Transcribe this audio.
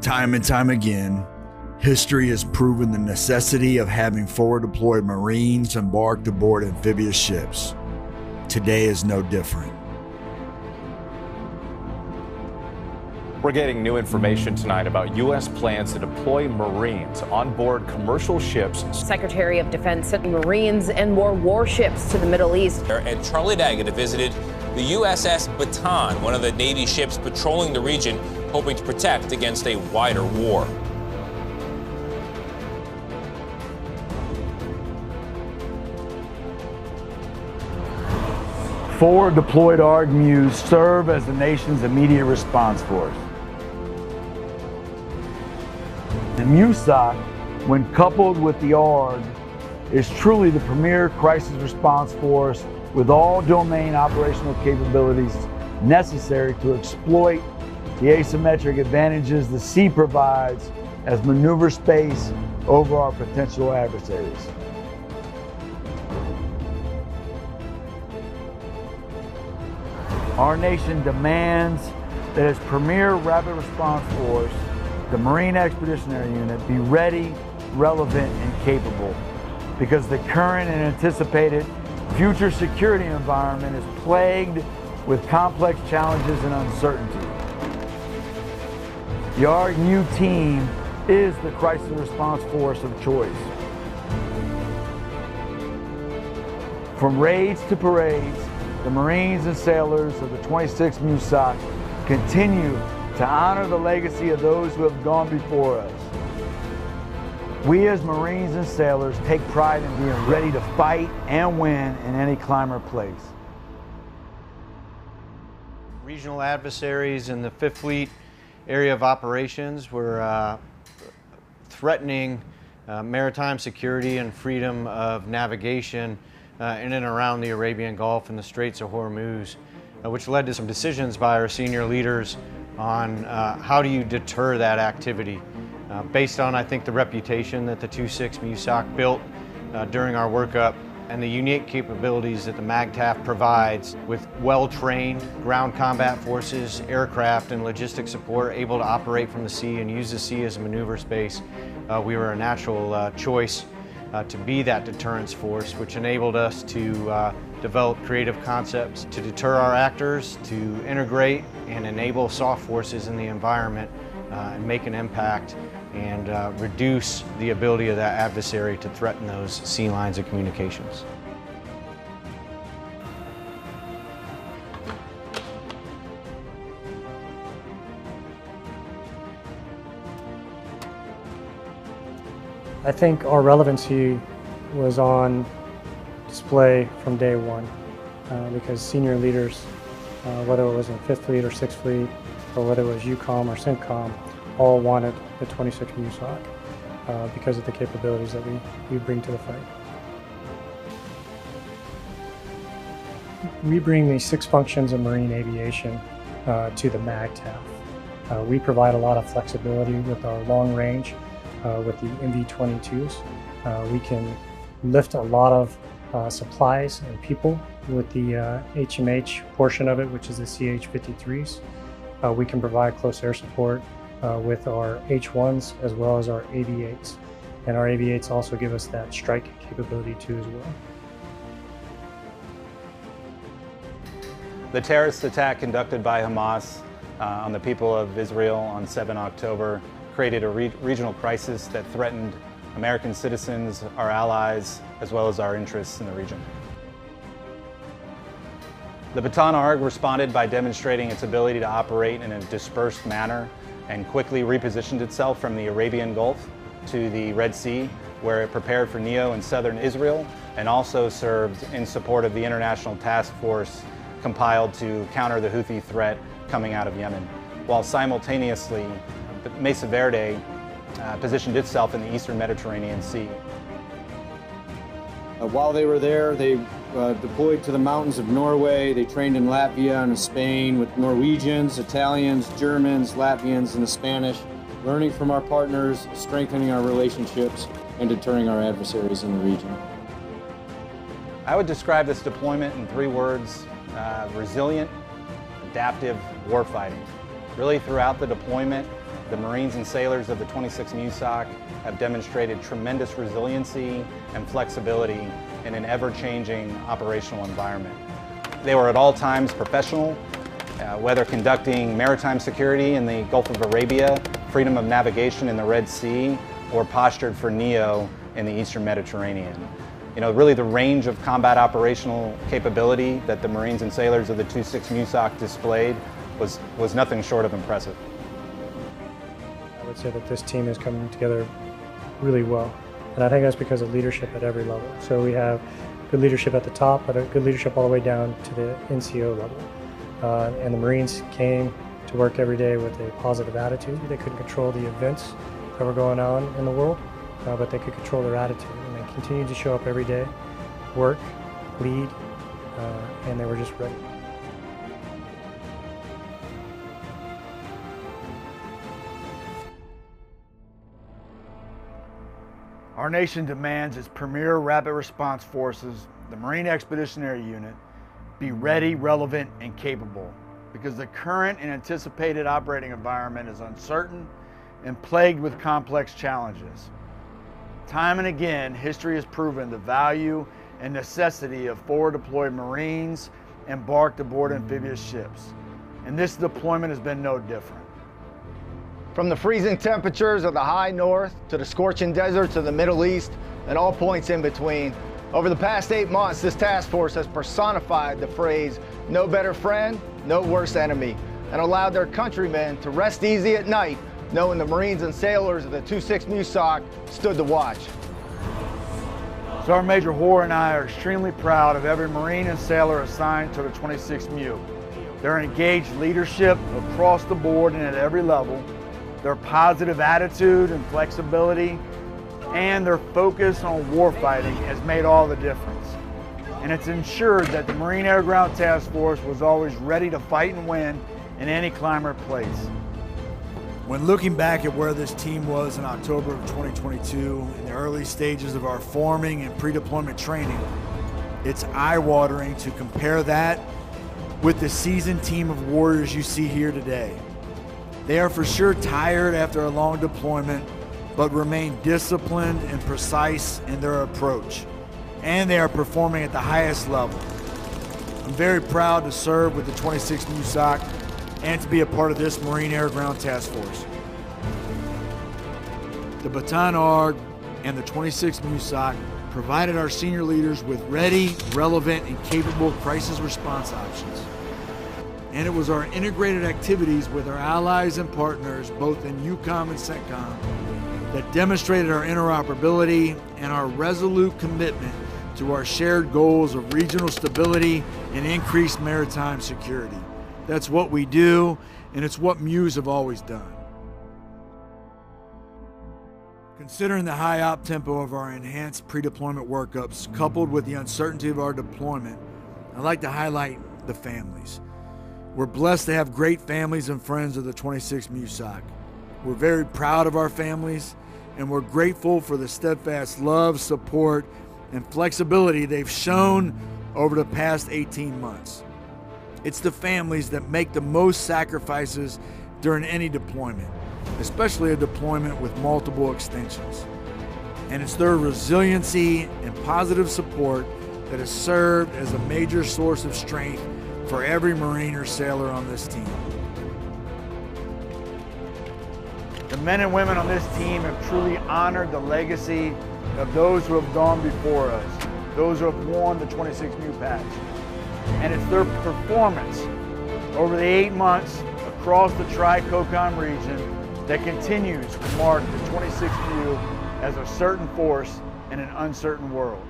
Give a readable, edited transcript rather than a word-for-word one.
Time and time again, history has proven the necessity of having forward-deployed Marines embarked aboard amphibious ships. Today is no different. We're getting new information tonight about U.S. plans to deploy Marines on board commercial ships. Secretary of Defense sending Marines and more warships to the Middle East. And Charlie Daggett visited the USS Bataan, one of the Navy ships patrolling the region, hoping to protect against a wider war. Forward deployed ARG MEUs serve as the nation's immediate response force. The MUSOC, when coupled with the ARG, is truly the premier crisis response force with all domain operational capabilities necessary to exploit the asymmetric advantages the sea provides as maneuver space over our potential adversaries. Our nation demands that its premier rapid response force, the Marine Expeditionary Unit, be ready, relevant, and capable, because the current and anticipated future security environment is plagued with complex challenges and uncertainty. The ARG MEU team is the crisis response force of choice. From raids to parades, the Marines and sailors of the 26th MEU continue to honor the legacy of those who have gone before us. We as Marines and sailors take pride in being ready to fight and win in any climate or place. Regional adversaries in the 5th Fleet area of operations were threatening maritime security and freedom of navigation in and around the Arabian Gulf and the Straits of Hormuz, which led to some decisions by our senior leaders on how do you deter that activity. Based on, I think, the reputation that the 26th MEU built during our workup and the unique capabilities that the MAGTF provides with well-trained ground combat forces, aircraft, and logistic support able to operate from the sea and use the sea as a maneuver space, we were a natural choice to be that deterrence force, which enabled us to develop creative concepts to deter our actors, to integrate and enable soft forces in the environment and make an impact and reduce the ability of that adversary to threaten those sea lines of communications. I think our relevancy was on display from day one because senior leaders, whether it was in 5th Fleet or 6th Fleet, or whether it was UCOM or CENTCOM, all wanted the 26th MEU because of the capabilities that we bring to the fight. We bring the 6 functions of marine aviation to the MAGTF. We provide a lot of flexibility with our long range, with the MV-22s. We can lift a lot of supplies and people with the HMH portion of it, which is the CH-53s. We can provide close air support with our H-1s as well as our AV-8s. And our AV-8s also give us that strike capability too as well. The terrorist attack conducted by Hamas on the people of Israel on 7 October created a regional crisis that threatened American citizens, our allies, as well as our interests in the region. The Bataan ARG responded by demonstrating its ability to operate in a dispersed manner and quickly repositioned itself from the Arabian Gulf to the Red Sea, where it prepared for NEO in southern Israel and also served in support of the international task force compiled to counter the Houthi threat coming out of Yemen, while simultaneously Mesa Verde positioned itself in the eastern Mediterranean Sea. While they were there, they deployed to the mountains of Norway. They trained in Latvia and Spain with Norwegians, Italians, Germans, Latvians, and the Spanish, learning from our partners, strengthening our relationships, and deterring our adversaries in the region. I would describe this deployment in 3 words: resilient, adaptive warfighting. Really throughout the deployment, The Marines and sailors of the 26th MEU have demonstrated tremendous resiliency and flexibility in an ever-changing operational environment. They were at all times professional, whether conducting maritime security in the Gulf of Arabia, freedom of navigation in the Red Sea, or postured for NEO in the Eastern Mediterranean. You know, really the range of combat operational capability that the Marines and sailors of the 26th MEU displayed was nothing short of impressive. I would say that this team is coming together really well, and I think that's because of leadership at every level. So we have good leadership at the top, but good leadership all the way down to the NCO level. And the Marines came to work every day with a positive attitude. They couldn't control the events that were going on in the world, but they could control their attitude. And they continued to show up every day, work, lead, and they were just ready. Our nation demands its premier rapid response forces, the Marine Expeditionary Unit, be ready, relevant, and capable, because the current and anticipated operating environment is uncertain and plagued with complex challenges. Time and again, history has proven the value and necessity of forward-deployed Marines embarked aboard amphibious ships, and this deployment has been no different. From the freezing temperatures of the high north to the scorching deserts of the Middle East and all points in between, over the past 8 months, this task force has personified the phrase, "no better friend, no worse enemy," and allowed their countrymen to rest easy at night, knowing the Marines and sailors of the 26th MEU stood to watch. So our Major Hoare and I are extremely proud of every Marine and sailor assigned to the 26th MEU. Their engaged leadership across the board and at every level, their positive attitude and flexibility, and their focus on warfighting has made all the difference. And it's ensured that the Marine Air Ground Task Force was always ready to fight and win in any climate or place. When looking back at where this team was in October of 2022, in the early stages of our forming and pre-deployment training, it's eye-watering to compare that with the seasoned team of warriors you see here today. They are for sure tired after a long deployment, but remain disciplined and precise in their approach. And they are performing at the highest level. I'm very proud to serve with the 26th MEU and to be a part of this Marine Air Ground Task Force. The Baton ARG and the 26th MEU provided our senior leaders with ready, relevant, and capable crisis response options. And it was our integrated activities with our allies and partners, both in EUCOM and CENTCOM, that demonstrated our interoperability and our resolute commitment to our shared goals of regional stability and increased maritime security. That's what we do, and it's what MEUs have always done. Considering the high op tempo of our enhanced pre-deployment workups, coupled with the uncertainty of our deployment, I'd like to highlight the families. We're blessed to have great families and friends of the 26th MEU. We're very proud of our families, and we're grateful for the steadfast love, support, and flexibility they've shown over the past 18 months. It's the families that make the most sacrifices during any deployment, especially a deployment with multiple extensions. And it's their resiliency and positive support that has served as a major source of strength for every Marine or sailor on this team. The men and women on this team have truly honored the legacy of those who have gone before us, those who have worn the 26th MEU patch. And it's their performance over the 8 months across the Tri-COCOM region that continues to mark the 26th MEU as a certain force in an uncertain world.